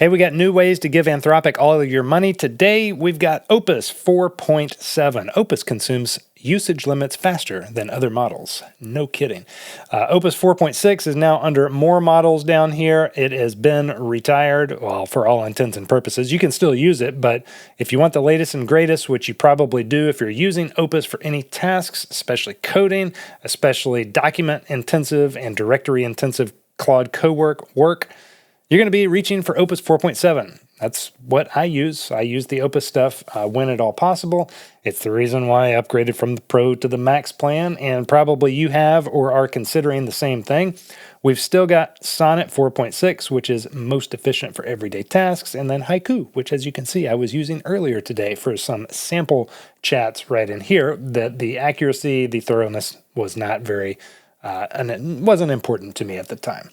Hey, we got new ways to give Anthropic all of your money. Today, we've got Opus 4.7. Opus consumes usage limits faster than other models. No kidding. Opus 4.6 is now under more models down here. It has been retired, well, for all intents and purposes. You can still use it, but if you want the latest and greatest, which you probably do if you're using Opus for any tasks, especially coding, especially document-intensive and directory-intensive Claude Cowork work, you're going to be reaching for Opus 4.7. That's what I use. I use the Opus stuff when at all possible. It's the reason why I upgraded from the Pro to the Max plan, and probably you have or are considering the same thing. We've still got Sonnet 4.6, which is most efficient for everyday tasks, and then Haiku, which, as you can see, I was using earlier today for some sample chats right in here. That the accuracy, the thoroughness was not very, and it wasn't important to me at the time.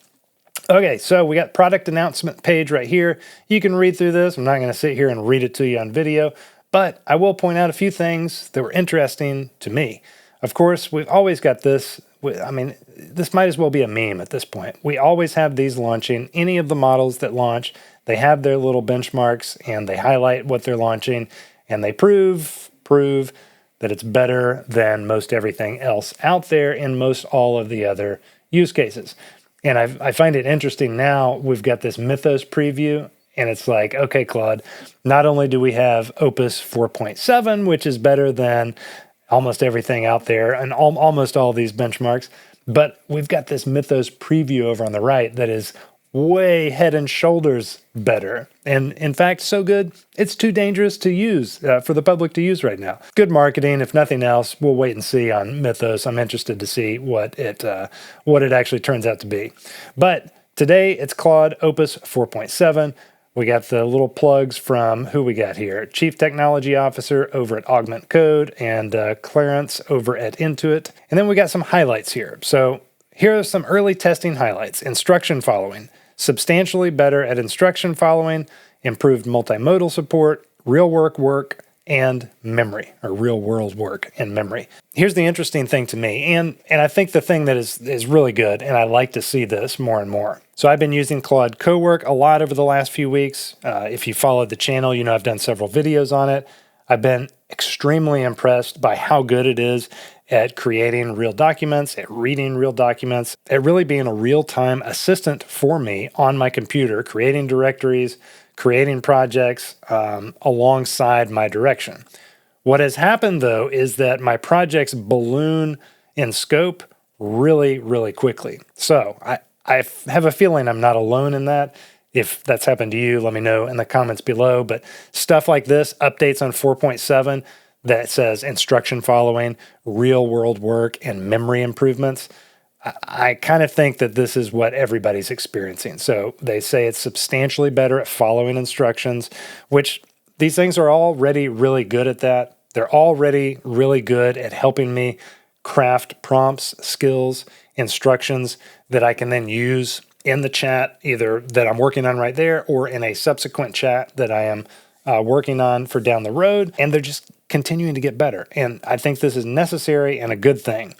Okay, so we got product announcement page right here. You can read through this. I'm not going to sit here and read it to you on video, but I will point out a few things that were interesting to me. Of course, we've always got this. I mean, this might as well be a meme at this point. We always have these launching. Any of the models that launch, they have their little benchmarks and they highlight what they're launching and they prove that it's better than most everything else out there in most all of the other use cases. And I find it interesting now, we've got this Mythos preview, and it's like, okay, Claude, not only do we have Opus 4.7, which is better than almost everything out there and almost all these benchmarks, but we've got this Mythos preview over on the right that is way head and shoulders better. And in fact, so good, it's too dangerous to use for the public to use right now. Good marketing, if nothing else. We'll wait and see on Mythos. I'm interested to see what it actually turns out to be. But today it's Claude Opus 4.7. We got the little plugs from who we got here. Chief Technology Officer over at Augment Code and Clarence over at Intuit. And then we got some highlights here. So here are some early testing highlights. Instruction following. Substantially better at instruction following, improved multimodal support, real work, and memory, or real world work and memory. Here's the interesting thing to me, and I think the thing that is really good, and I like to see this more and more. So I've been using Claude Cowork a lot over the last few weeks. If you followed the channel, you know I've done several videos on it. I've been extremely impressed by how good it is at creating real documents, at reading real documents, at really being a real-time assistant for me on my computer, creating directories, creating projects alongside my direction. What has happened, though, is that my projects balloon in scope really, really quickly. So I have a feeling I'm not alone in that. If that's happened to you, let me know in the comments below. But stuff like this, updates on 4.7, that says instruction following, real world work, and memory improvements. I kind of think that this is what everybody's experiencing. So they say it's substantially better at following instructions, which these things are already really good at that. They're already really good at helping me craft prompts, skills, instructions that I can then use in the chat, either that I'm working on right there or in a subsequent chat that I am working on for down the road. And they're just continuing to get better. And I think this is necessary and a good thing.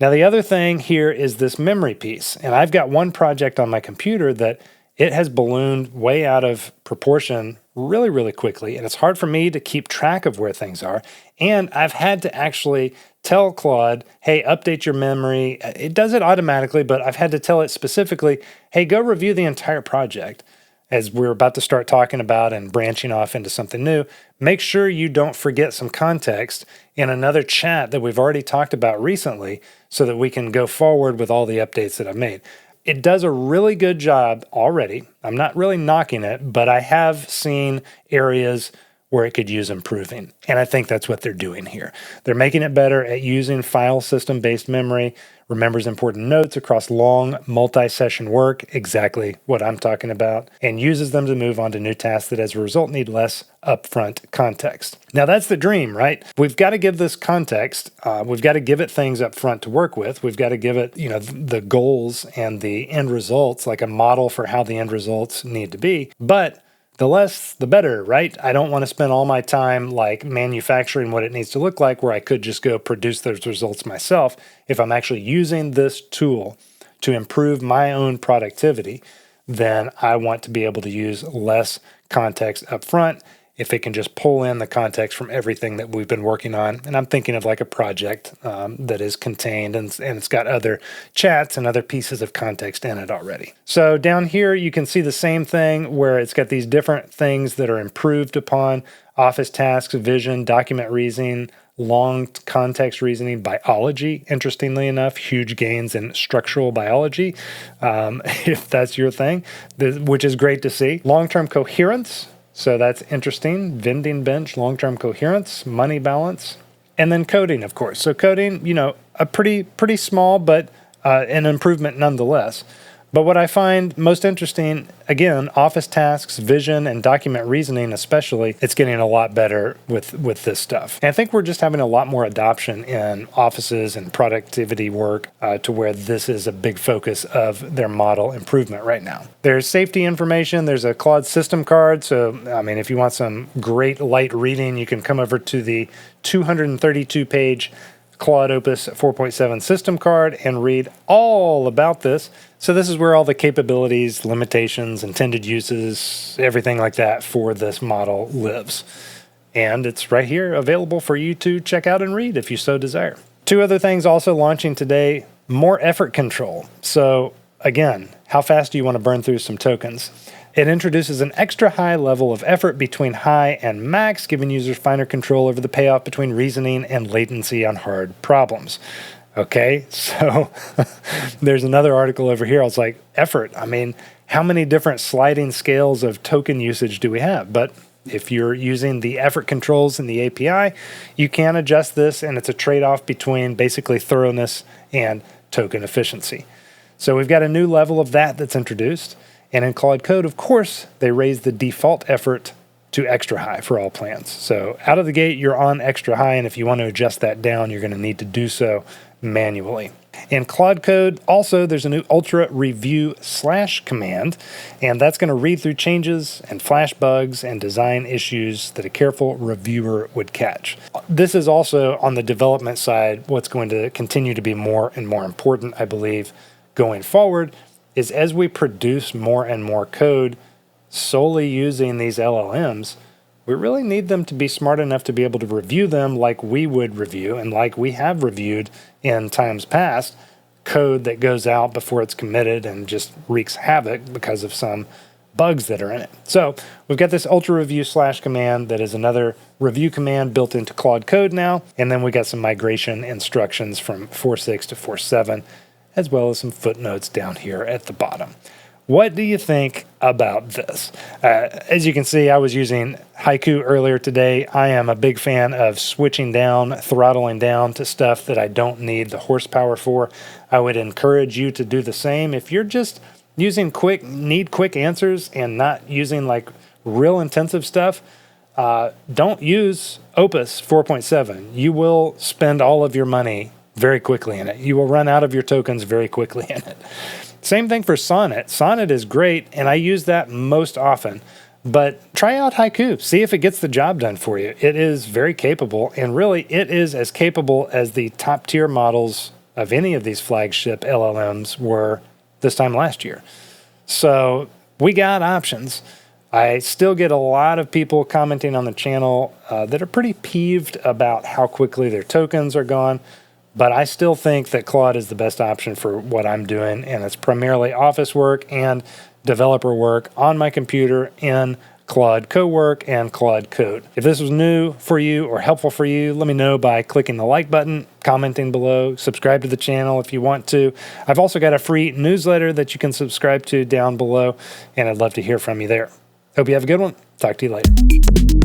Now, the other thing here is this memory piece. And I've got one project on my computer that it has ballooned way out of proportion really, really quickly. And it's hard for me to keep track of where things are. And I've had to actually tell Claude, hey, update your memory. It does it automatically, but I've had to tell it specifically, hey, go review the entire project. As we're about to start talking about and branching off into something new, make sure you don't forget some context in another chat that we've already talked about recently so that we can go forward with all the updates that I've made. It does a really good job already. I'm not really knocking it, but I have seen areas where it could use improving. And I think that's what they're doing here. They're making it better at using file system-based memory, remembers important notes across long multi-session work, exactly what I'm talking about, and uses them to move on to new tasks that as a result need less upfront context. Now that's the dream, right? We've got to give this context. We've got to give it things up front to work with. We've got to give it, the goals and the end results, like a model for how the end results need to be. But the less, the better, right? I don't want to spend all my time like manufacturing what it needs to look like where I could just go produce those results myself. If I'm actually using this tool to improve my own productivity, then I want to be able to use less context up front if it can just pull in the context from everything that we've been working on. And I'm thinking of like a project that is contained and it's got other chats and other pieces of context in it already. So down here, you can see the same thing where it's got these different things that are improved upon: office tasks, vision, document reasoning, long context reasoning, biology. Interestingly enough, huge gains in structural biology, if that's your thing, which is great to see. Long-term coherence. So that's interesting. Vending bench, long-term coherence, money balance, and then coding, of course. So coding, a pretty small, but an improvement nonetheless. But what I find most interesting, again, office tasks, vision, and document reasoning especially, it's getting a lot better with this stuff. And I think we're just having a lot more adoption in offices and productivity work to where this is a big focus of their model improvement right now. There's safety information. There's a Claude system card. So, if you want some great light reading, you can come over to the 232-page Claude Opus 4.7 system card and read all about this. So this is where all the capabilities, limitations, intended uses, everything like that for this model lives. And it's right here available for you to check out and read if you so desire. Two other things also launching today: more effort control. So again, how fast do you want to burn through some tokens? It introduces an extra high level of effort between high and max, giving users finer control over the payoff between reasoning and latency on hard problems. Okay, so there's another article over here. I was like, effort. How many different sliding scales of token usage do we have? But if you're using the effort controls in the API, you can adjust this, and it's a trade-off between basically thoroughness and token efficiency. So we've got a new level of that's introduced. And in Claude Code, of course, they raise the default effort to extra high for all plans. So out of the gate, you're on extra high, and if you want to adjust that down, you're going to need to do so manually. In Claude Code, also, there's a new ultrareview /command, and that's going to read through changes and flash bugs and design issues that a careful reviewer would catch. This is also, on the development side, what's going to continue to be more and more important, I believe, going forward, is as we produce more and more code solely using these LLMs, we really need them to be smart enough to be able to review them like we would review and like we have reviewed in times past code that goes out before it's committed and just wreaks havoc because of some bugs that are in it. So we've got this ultrareview /command that is another review command built into Claude Code now, and then we got some migration instructions from 4.6 to 4.7, as well as some footnotes down here at the bottom. What do you think about this? As you can see, I was using Haiku earlier today. I am a big fan of switching down, throttling down to stuff that I don't need the horsepower for. I would encourage you to do the same. If you're just using need quick answers and not using like real intensive stuff, don't use Opus 4.7. You will spend all of your money very quickly in it. You will run out of your tokens very quickly in it. Same thing for Sonnet. Sonnet is great, and I use that most often. But try out Haiku. See if it gets the job done for you. It is very capable, and really it is as capable as the top-tier models of any of these flagship LLMs were this time last year. So we got options. I still get a lot of people commenting on the channel that are pretty peeved about how quickly their tokens are gone. But I still think that Claude is the best option for what I'm doing, and it's primarily office work and developer work on my computer in Claude Cowork and Claude Code. If this was new for you or helpful for you, let me know by clicking the like button, commenting below, subscribe to the channel if you want to. I've also got a free newsletter that you can subscribe to down below, and I'd love to hear from you there. Hope you have a good one. Talk to you later.